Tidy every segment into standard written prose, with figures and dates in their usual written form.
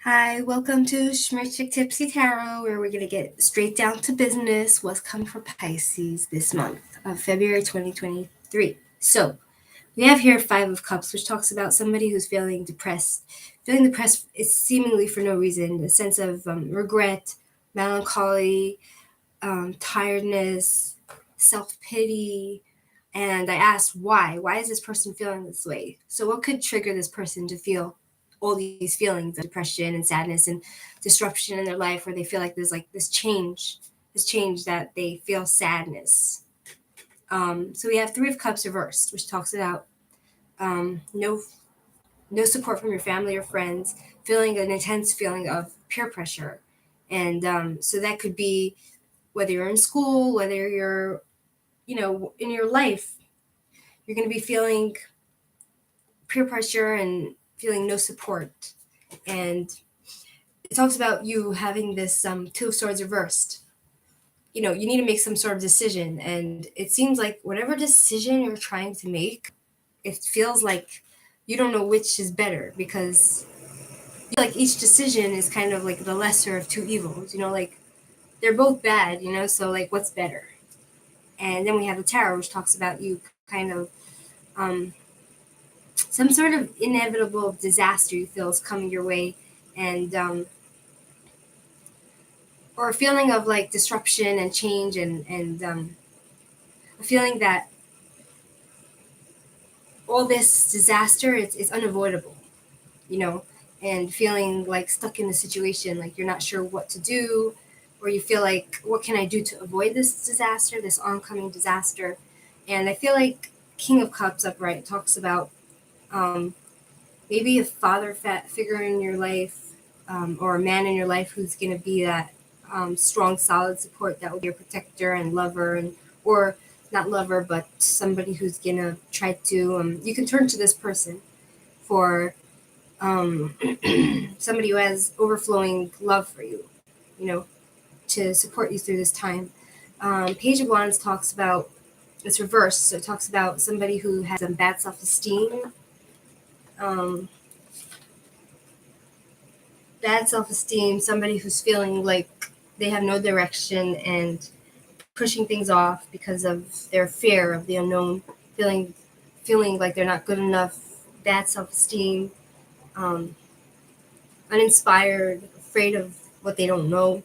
Hi, welcome to Shmirchik Tipsy Tarot, where we're going to get straight down to business. What's coming for Pisces this month of February 2023. So, we have here Five of Cups, which talks about somebody who's feeling depressed. Feeling depressed is seemingly for no reason. A sense of regret, melancholy, tiredness, self-pity. And I asked why. Why is this person feeling this way? So what could trigger this person to feel all these feelings of depression and sadness and disruption in their life, where they feel like there's like this change that they feel sadness. So we have Three of Cups reversed, which talks about no support from your family or friends, feeling an intense feeling of peer pressure. And so that could be whether you're in school, whether you're, in your life, you're going to be feeling peer pressure and feeling no support. And it talks about you having this Two of Swords reversed. You need to make some sort of decision. And it seems like whatever decision you're trying to make, it feels like you don't know which is better, because like each decision is kind of like the lesser of two evils, like they're both bad, so like what's better? And then we have the tarot, which talks about you kind of some sort of inevitable disaster you feel is coming your way, and or a feeling of like disruption and change, and a feeling that all this disaster is unavoidable, and feeling like stuck in a situation, like you're not sure what to do, or you feel like, what can I do to avoid this disaster, this oncoming disaster? And I feel like King of Cups upright talks about maybe a father figure in your life, or a man in your life who's going to be that strong, solid support that will be your protector and lover, and or not lover, but somebody who's going to try to, you can turn to this person for somebody who has overflowing love for you, to support you through this time. Page of Wands talks about, it's reversed, so it talks about somebody who has some bad self-esteem. Bad self-esteem, somebody who's feeling like they have no direction and pushing things off because of their fear of the unknown, feeling like they're not good enough, bad self-esteem, uninspired, afraid of what they don't know.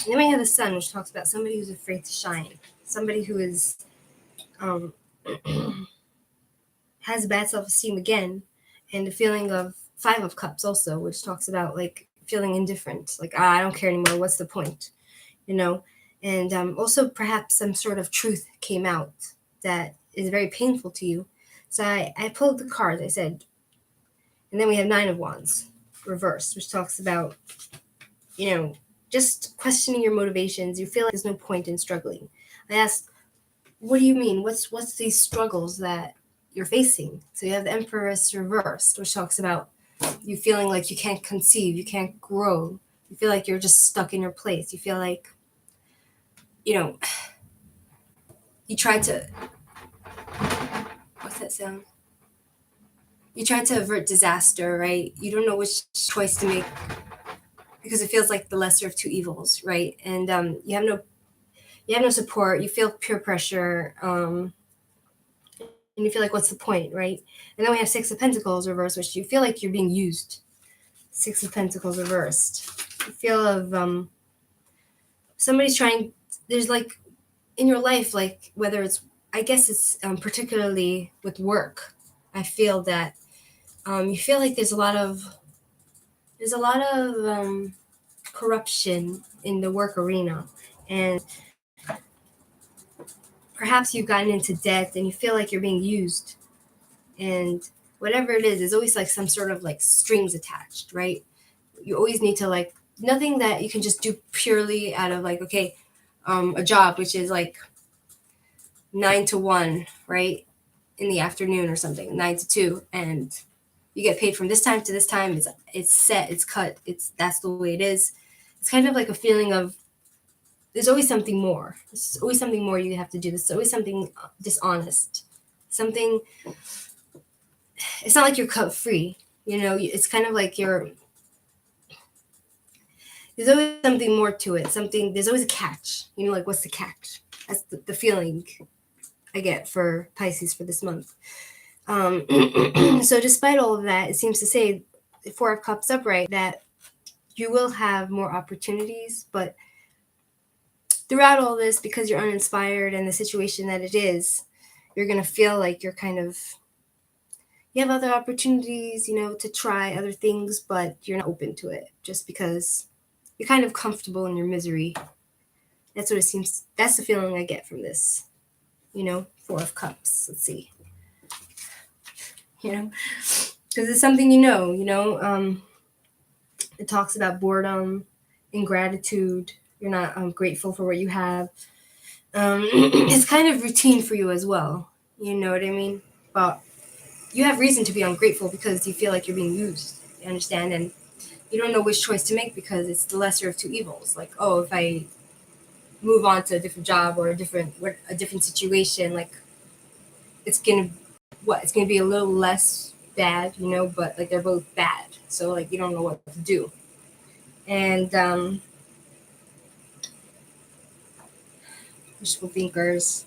And then we have the Sun, which talks about somebody who's afraid to shine, somebody who is has bad self-esteem again, and the feeling of Five of Cups also, which talks about like feeling indifferent, like I don't care anymore, what's the point, and also perhaps some sort of truth came out that is very painful to you. So I pulled the cards, I said, and then we have Nine of Wands reversed, which talks about, just questioning your motivations. You feel like there's no point in struggling. I asked, what do you mean? What's these struggles that you're facing? So you have the Empress reversed, which talks about you feeling like you can't conceive, you can't grow. You feel like you're just stuck in your place. You feel like, you try to, what's that sound? You try to avert disaster, right? You don't know which choice to make because it feels like the lesser of two evils, right? And you have no support. You feel peer pressure, and you feel like, what's the point, right? And then we have Six of Pentacles reversed, which you feel like you're being used. Six of Pentacles reversed. You feel of somebody's trying. There's like in your life, like whether it's, I guess it's particularly with work. I feel that you feel like there's a lot of corruption in the work arena, and perhaps you've gotten into debt and you feel like you're being used, and whatever it is, there's always like some sort of like strings attached, right? You always need to like, nothing that you can just do purely out of like, okay, a job which is like 9 to 1, right, in the afternoon or something, 9 to 2, and you get paid from this time to this time. It's set, it's cut, that's the way it is. It's kind of like a feeling of there's always something more. There's always something more you have to do. There's always something dishonest. Something. It's not like you're cut free. It's kind of like you're there's always something more to it. There's always a catch. Like, what's the catch? That's the feeling I get for Pisces for this month. So despite all of that, it seems to say, the Four of Cups upright, that you will have more opportunities, but throughout all this, because you're uninspired and the situation that it is, you're going to feel like you have other opportunities, to try other things, but you're not open to it just because you're kind of comfortable in your misery. That's what it seems. That's the feeling I get from this, Four of Cups. Let's see. Because it's something it talks about boredom, ingratitude. You're not grateful for what you have. It's kind of routine for you as well. You know what I mean? But you have reason to be ungrateful because you feel like you're being used. You understand? And you don't know which choice to make because it's the lesser of two evils. Like, oh, if I move on to a different job or a different situation, like, it's gonna be a little less bad, but like they're both bad. So like you don't know what to do. And wishful thinkers.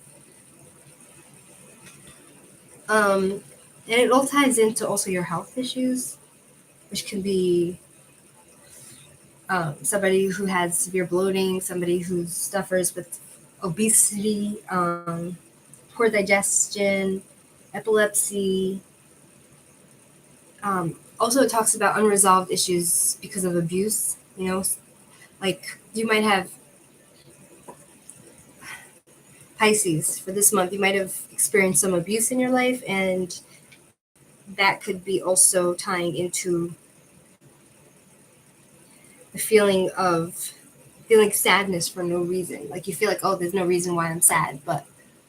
And it all ties into also your health issues, which can be somebody who has severe bloating, somebody who suffers with obesity, poor digestion, epilepsy. Also, it talks about unresolved issues because of abuse. Like you might have Pisces for this month. You might have experienced some abuse in your life, and that could be also tying into the feeling sadness for no reason. Like you feel like, oh, there's no reason why I'm sad, but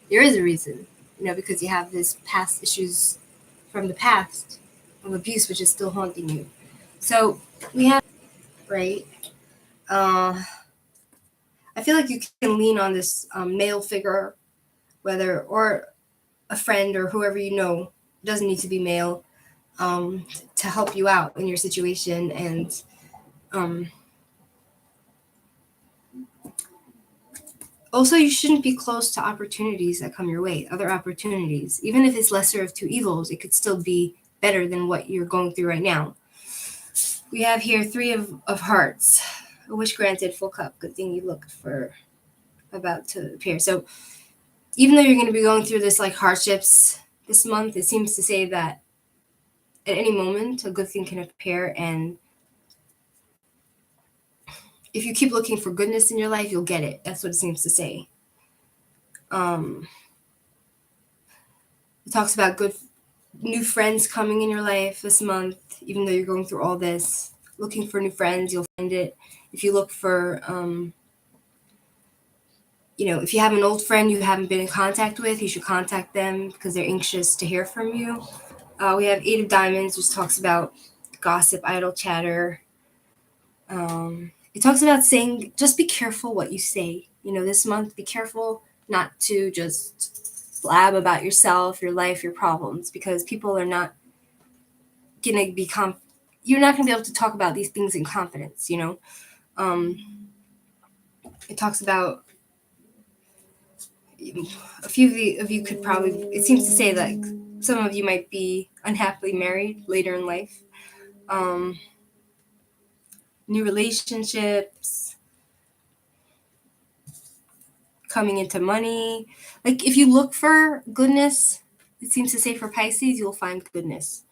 there is a reason, because you have this past issues from the past of abuse, which is still haunting you. So we have, right? I feel like you can lean on this male figure, or a friend or whoever it doesn't need to be male, to help you out in your situation. And also, you shouldn't be close to opportunities that come your way, other opportunities. Even if it's lesser of two evils, it could still be better than what you're going through right now. We have here Three of Hearts. A wish granted, full cup. Good thing you looked for about to appear. So even though you're going to be going through this like hardships this month, it seems to say that at any moment a good thing can appear, and if you keep looking for goodness in your life, you'll get it. That's what it seems to say. It talks about good new friends coming in your life this month, even though you're going through all this. Looking for new friends, you'll find it. If you look for, if you have an old friend you haven't been in contact with, you should contact them because they're anxious to hear from you. We have Eight of Diamonds, which talks about gossip, idle chatter. It talks about saying, just be careful what you say. This month, be careful not to just blab about yourself, your life, your problems, because people are not going to be you're not going to be able to talk about these things in confidence, It talks about a few of you could probably, it seems to say that some of you might be unhappily married later in life. New relationships, coming into money. Like if you look for goodness, it seems to say for Pisces, you'll find goodness.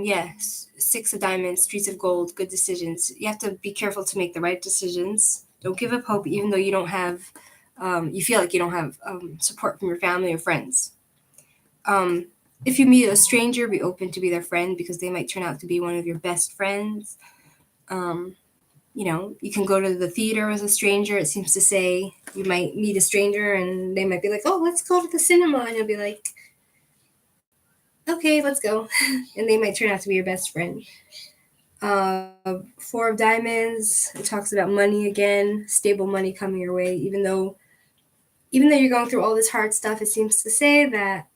Yes, Six of Diamonds, Streets of Gold, good decisions. You have to be careful to make the right decisions. Don't give up hope, even though you don't have, you feel like you don't have support from your family or friends. If you meet a stranger, be open to be their friend because they might turn out to be one of your best friends. You can go to the theater with a stranger. It seems to say you might meet a stranger and they might be like, oh, let's go to the cinema. And you'll be like, okay, let's go. And they might turn out to be your best friend. Four of Diamonds, it talks about money again, stable money coming your way. Even though you're going through all this hard stuff, it seems to say that,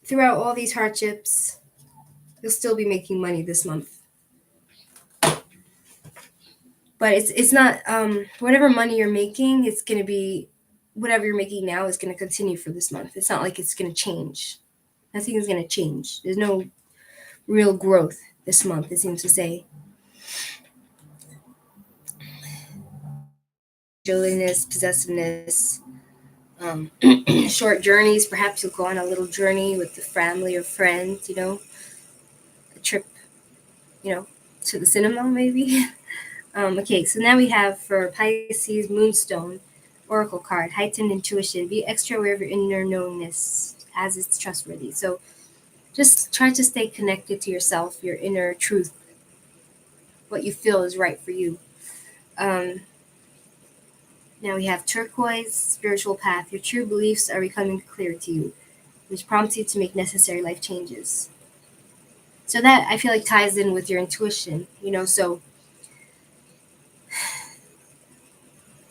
throughout all these hardships, you'll still be making money this month. But it's not whatever money you're making, it's going to be whatever you're making now is going to continue for this month. It's not like it's going to change. Nothing is going to change. There's no real growth this month, it seems to say. Joliness, possessiveness, short journeys. Perhaps you'll go on a little journey with the family or friends, a trip, to the cinema maybe. Okay, so now we have for Pisces Moonstone Oracle card, heightened intuition. Be extra aware of your inner knowingness as it's trustworthy. So just try to stay connected to yourself, your inner truth, what you feel is right for you. Now we have turquoise, spiritual path. Your true beliefs are becoming clear to you, which prompts you to make necessary life changes. So that I feel like ties in with your intuition, so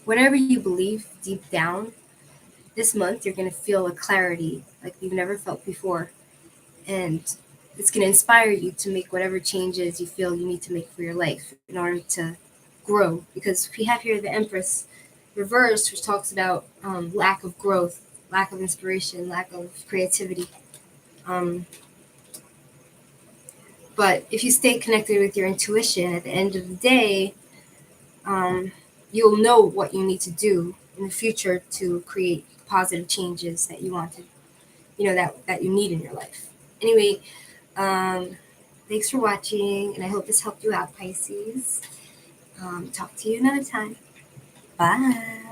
whatever you believe deep down, this month you're going to feel a clarity like you've never felt before. And it's going to inspire you to make whatever changes you feel you need to make for your life in order to grow. Because we have here the Empress reversed, which talks about lack of growth, lack of inspiration, lack of creativity. But if you stay connected with your intuition, at the end of the day, you'll know what you need to do in the future to create positive changes that you want to, that you need in your life. Anyway, thanks for watching, and I hope this helped you out, Pisces. Talk to you another time. Bye.